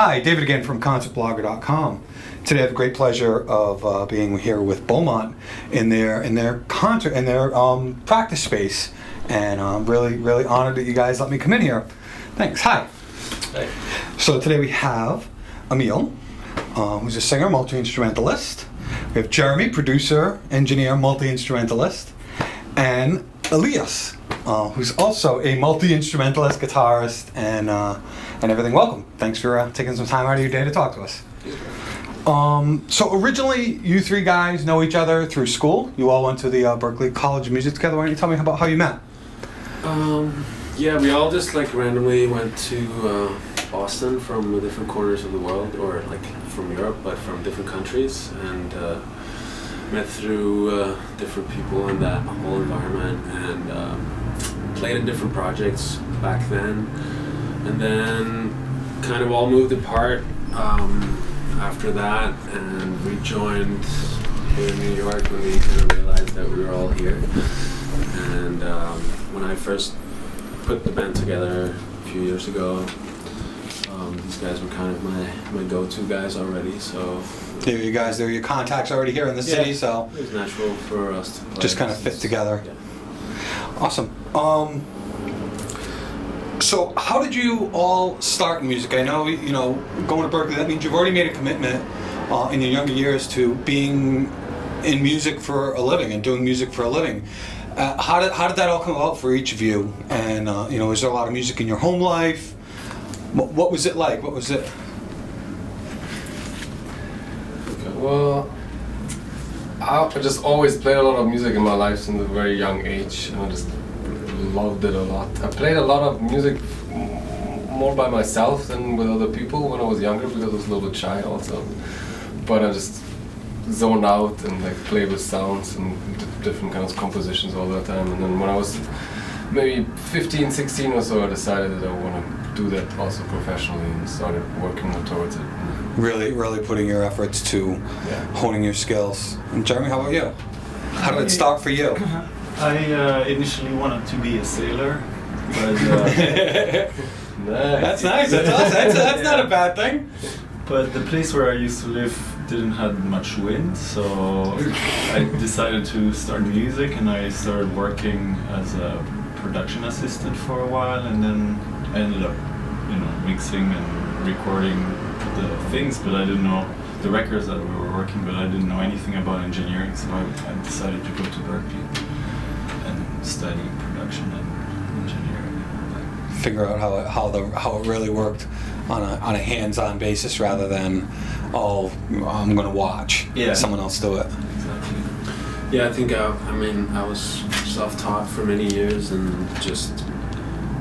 Hi, David again from concertblogger.com. Today I have the great pleasure of being here with Bowmont in their practice space, and I'm really honored that you guys let me come in here. Thanks. Hi. Hey. So today we have Emil, who's a singer, multi-instrumentalist. We have Jeremy, producer, engineer, multi-instrumentalist, and Elias, who's also a multi-instrumentalist, guitarist, and everything. Welcome. Thanks for taking some time out of your day to talk to us. So originally, you three guys know each other through school. You all went to the Berklee College of Music together. Why don't you tell me about how you met? Yeah, we all just like randomly went to Boston from different corners of the world, or like from Europe, but from different countries, and met through different people in that whole environment, and played in different projects back then, and then kind of all moved apart after that, and rejoined here in New York when we kind of realized that we were all here. And when I first put the band together a few years ago, these guys were kind of my go-to guys already, so... There you guys, there are your contacts already here in the city, so... It was natural for us to play. Just kind of fit together. Yeah. Awesome. So how did you all start in music? I know, going to Berklee, that means you've already made a commitment in your younger years to being in music for a living and doing music for a living. How did that all come about for each of you? And, is there a lot of music in your home life? What was it like? What was it? Okay, well, I just always played a lot of music in my life since a very young age, and I just loved it a lot. I played a lot of music more by myself than with other people when I was younger, because I was a little bit shy also. But I just zoned out and like played with sounds and different kinds of compositions all the time. And then when I was maybe 15, 16 or so, I decided that I want to do that also professionally and started working towards it. Really putting your efforts to honing your skills. And Jeremy, how about you? How did it start for you? I initially wanted to be a sailor, but that's nice. That's not a bad thing. But the place where I used to live didn't have much wind, so I decided to start music, and I started working as a production assistant for a while, and then I ended up, mixing and recording the things, but I didn't know the records that we were working, but I didn't know anything about engineering, so I decided to go to Berklee and study production and engineering. Figure out how it really worked on a hands-on basis rather than, I'm going to watch someone else do it. Exactly. Yeah, I think I was self-taught for many years and just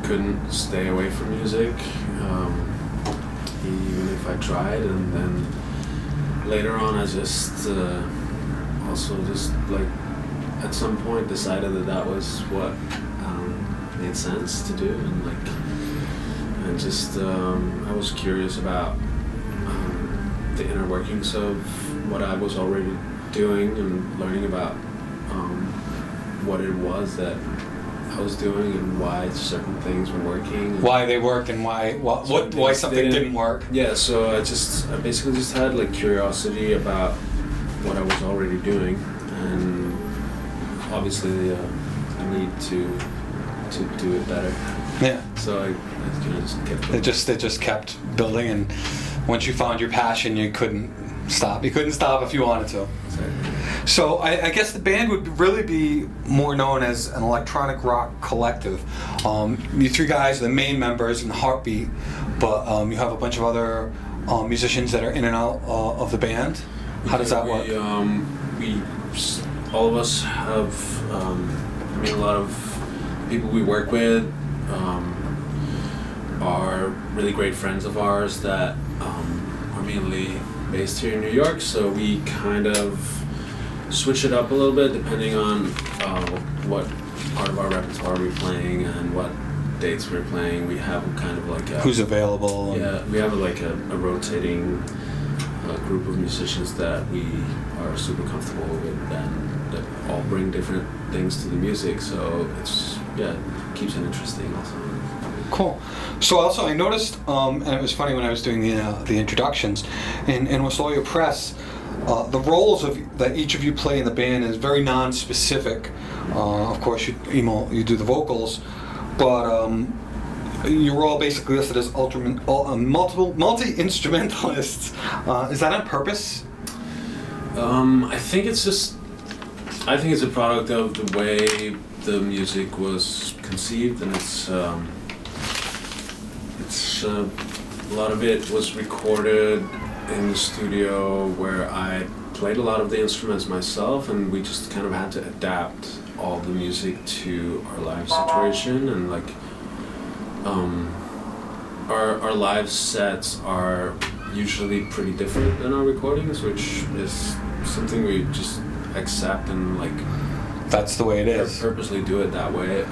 couldn't stay away from music, even if I tried. And then later on, I just also just like at some point decided that was what made sense to do, and just I was curious about the inner workings of what I was already doing, and learning about what it was that I was doing and why certain things were working. Why they worked and why something didn't work. Yeah, so I basically just had like curiosity about what I was already doing, and obviously I need to do it better. Yeah. So I kind of just kept going. It just kept building, and once you found your passion, you couldn't stop. You couldn't stop if you wanted to. Exactly. So I guess the band would really be more known as an electronic rock collective. You three guys are the main members in the heartbeat, but you have a bunch of other musicians that are in and out of the band. How does that work? We all of us have. A lot of people we work with are really great friends of ours that are mainly based here in New York, so we kind of switch it up a little bit depending on what part of our repertoire we're playing and what dates we're playing. We have kind of like a... Who's available? Yeah, we have like a rotating group of musicians that we are super comfortable with, and that all bring different things to the music, so it's yeah, it keeps it interesting also. Cool. So also I noticed, and it was funny when I was doing the introductions, and with all your press, the roles that each of you play in the band is very non-specific. Of course, you do the vocals, but you're all basically listed as multi-instrumentalists. Is that on purpose? I think it's a product of the way the music was conceived, and it's a lot of it was recorded in the studio where I played a lot of the instruments myself, and we just kind of had to adapt all the music to our live situation, and like our live sets are usually pretty different than our recordings, which is something we just accept and like that's the way it is. Purposely do it that way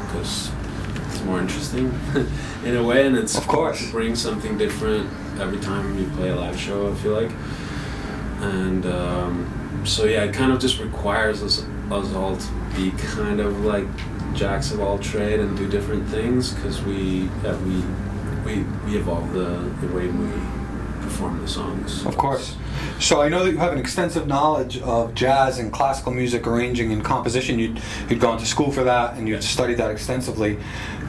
because it's more interesting in a way, and it's of course brings something different every time you play a live show, I feel like. And so yeah, it kind of just requires us all to be kind of like jacks of all trade and do different things, because we evolve the way we perform the songs. Of course. So I know that you have an extensive knowledge of jazz and classical music arranging and composition. You'd gone to school for that, and you'd studied that extensively.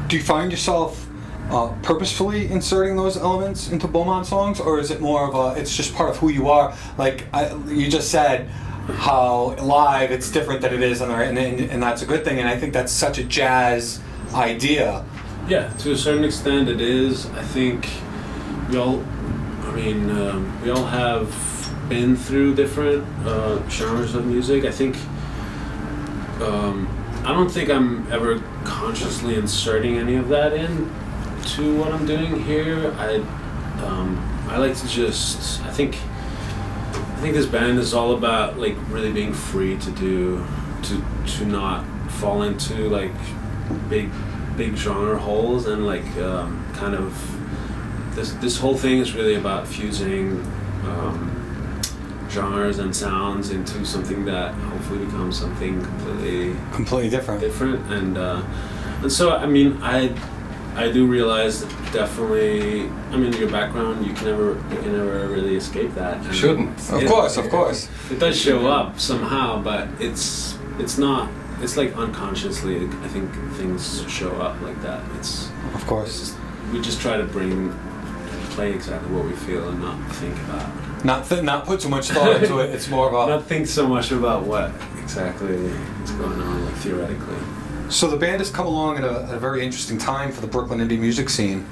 Do you find yourself purposefully inserting those elements into Bowmont songs, or is it more of it's just part of who you are? Like you just said, how live it's different than it is on the and that's a good thing. And I think that's such a jazz idea. Yeah, to a certain extent it is. I think we all have been through different genres of music. I think I don't think I'm ever consciously inserting any of that in to what I'm doing here. I like to just I think this band is all about like really being free to not fall into like big genre holes, and like kind of this whole thing is really about fusing genres and sounds into something that hopefully becomes something completely different. And so I mean I do realize that definitely, I mean, your background, you can never really escape that. You shouldn't. Of course. It does show up somehow, but it's not. It's like unconsciously, I think things show up like that. Of course. We just try to play exactly what we feel and not think about. Not put too much thought into it. It's more about not think so much about what exactly is going on, like theoretically. So the band has come along at a very interesting time for the Brooklyn indie music scene.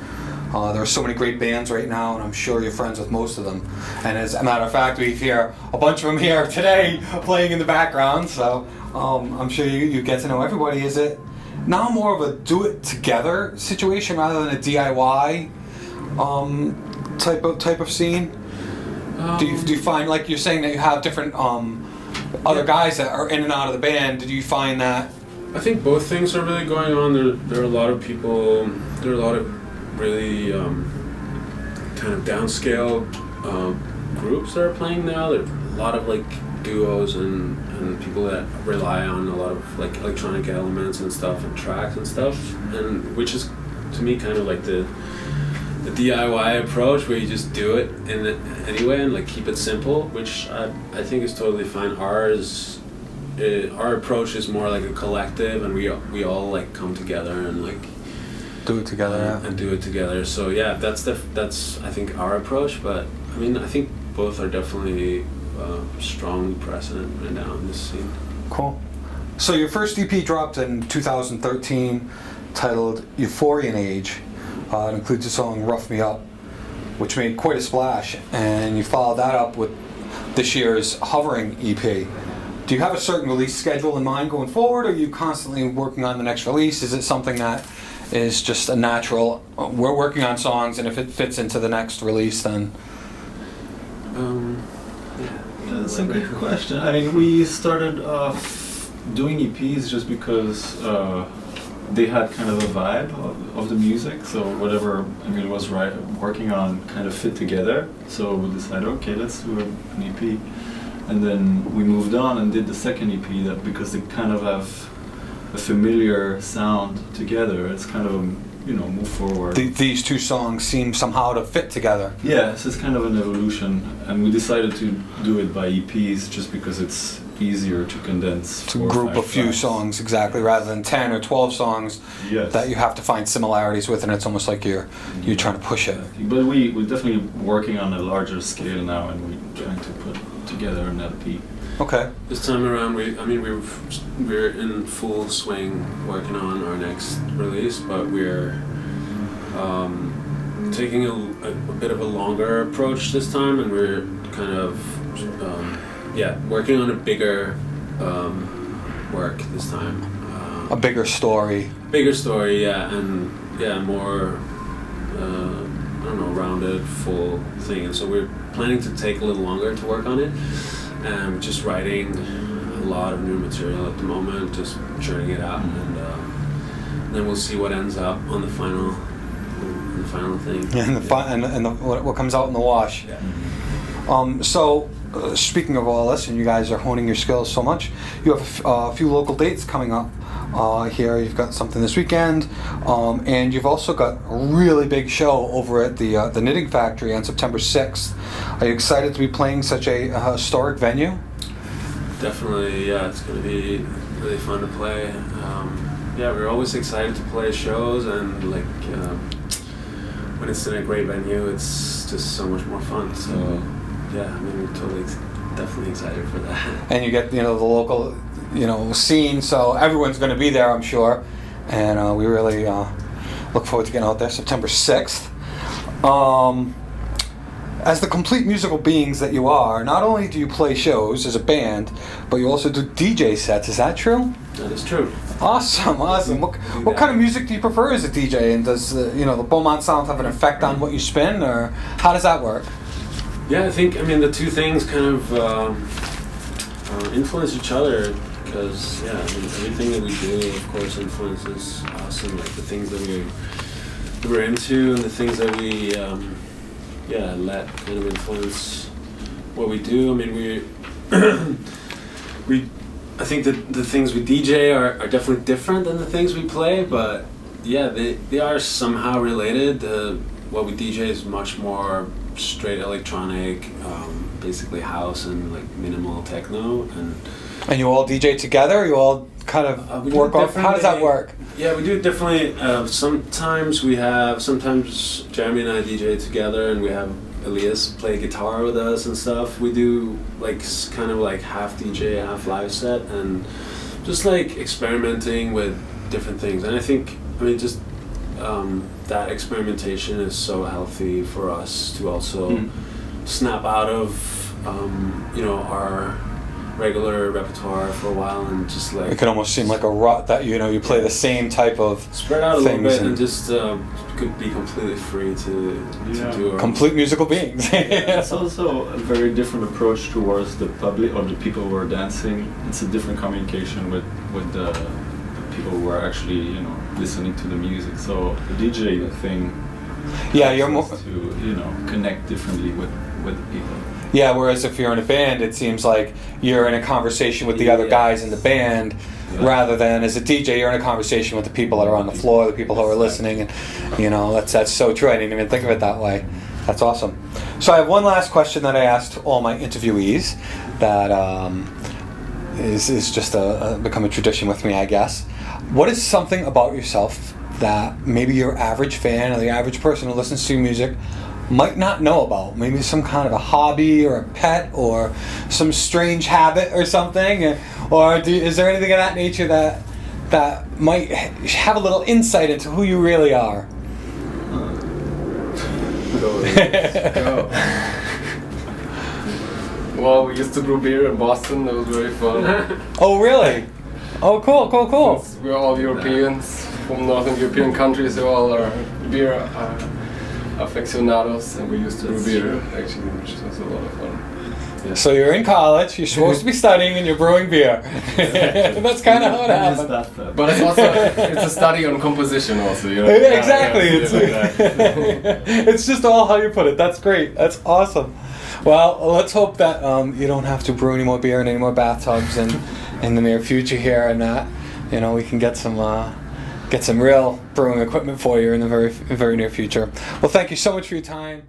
There are so many great bands right now, and I'm sure you're friends with most of them. And as a matter of fact, we hear a bunch of them here today playing in the background, so I'm sure you get to know everybody. Is it now more of a do-it-together situation rather than a DIY type of scene? Do you find, like you're saying, that you have different other guys that are in and out of the band? Did you find that? I think both things are really going on. There are a lot of people. There are a lot of really kind of downscale groups that are playing now. There are a lot of like duos and people that rely on a lot of like electronic elements and stuff and tracks and stuff, and which is to me kind of like the DIY approach, where you just do it anyway and like keep it simple, which I think is totally fine. Our approach is more like a collective, and we all like come together and like do it together. And do it together. So yeah, that's I think our approach. But I mean, I think both are definitely strongly present right now in this scene. Cool. So your first EP dropped in 2013, titled Euphorian Age. It includes the song Rough Me Up, which made quite a splash, and you followed that up with this year's Hovering EP. Do you have a certain release schedule in mind going forward, or are you constantly working on the next release? Is it something that is just a natural, we're working on songs, and if it fits into the next release, then? That's a good question. I mean, we started off doing EPs just because they had kind of a vibe of the music, so whatever Emil was working on kind of fit together. So we decided, okay, let's do an EP. And then we moved on and did the second EP because they kind of have a familiar sound together. It's kind of a, move forward. These two songs seem somehow to fit together. Yeah, so it's kind of an evolution, and we decided to do it by EPs just because it's easier to condense. To group a few songs, exactly, rather than 10 or 12 songs that you have to find similarities with, and it's almost like you're trying to push it. But we're definitely working on a larger scale now, and we're trying to put together an LP. Okay. This time around, we're in full swing working on our next release, but we're taking a bit of a longer approach this time, and we're kind of working on a bigger work this time. A bigger story. Bigger story, yeah, and more rounded, full thing. And so we're planning to take a little longer to work on it. And we're just writing a lot of new material at the moment, just churning it out, and then we'll see what ends up on the final thing. And what comes out in the wash. Yeah. So, speaking of all this, and you guys are honing your skills so much, you have a few local dates coming up here. You've got something this weekend, and you've also got a really big show over at the Knitting Factory on September 6th. Are you excited to be playing such a historic venue? Definitely, yeah. It's going to be really fun to play. We're always excited to play shows, and when it's in a great venue, it's just so much more fun. So, we're definitely excited for that. And you get the local scene, so everyone's going to be there, I'm sure, and we really look forward to getting out there September 6th. As the complete musical beings that you are, not only do you play shows as a band, but you also do DJ sets. Is that true? That is true. Awesome. What kind of music do you prefer as a DJ? And does the Bowmont sound have an effect on what you spin, or how does that work? Yeah, I think the two things kind of influence each other, because everything that we do, of course, influences us, and the things that we're into, and the things that we let kind of influence what we do. I think that the things we DJ are definitely different than the things we play, but they are somehow related. What we DJ is much more straight electronic, basically house and minimal techno, and you all DJ together? You all kind of work off? How does that work? Yeah, we do it differently. Sometimes Jeremy and I DJ together, and we have Elias play guitar with us and stuff. We do kind of half DJ, half live set, and just experimenting with different things. And I think that experimentation is so healthy for us to also snap out of our regular repertoire for a while, and just it can almost seem like a rut that you play the same type of spread out a little bit and just could be completely free to do complete musical beings. It's also a very different approach towards the public or the people who are dancing. It's a different communication with the people who are actually listening to the music. So the DJ thing, you're more to connect differently with the people. Yeah, whereas if you're in a band, it seems like you're in a conversation with the other guys in the band, rather than as a DJ, you're in a conversation with the people that are on the floor, the people who are listening, and that's so true. I didn't even think of it that way. That's awesome. So I have one last question that I asked all my interviewees that is just become a tradition with me, I guess. What is something about yourself that maybe your average fan or the average person who listens to your music might not know about? Maybe some kind of a hobby or a pet or some strange habit or something, or is there anything of that nature that might have a little insight into who you really are? Go. Well, we used to brew beer in Boston. That was very fun. Oh, really? Oh, cool. Since we're all Europeans from Northern European countries, so all are beer aficionados, and we used to brew beer, actually, which was a lot of fun. Yeah. So you're in college, you're supposed to be studying, and you're brewing beer. That's kind of how it happens. But it's a study on composition also. Exactly. It's just all how you put it. That's great. That's awesome. Well, let's hope that you don't have to brew any more beer in any more bathtubs in the near future here, and that you know, we can get some real brewing equipment for you in the very near future. Well, thank you so much for your time.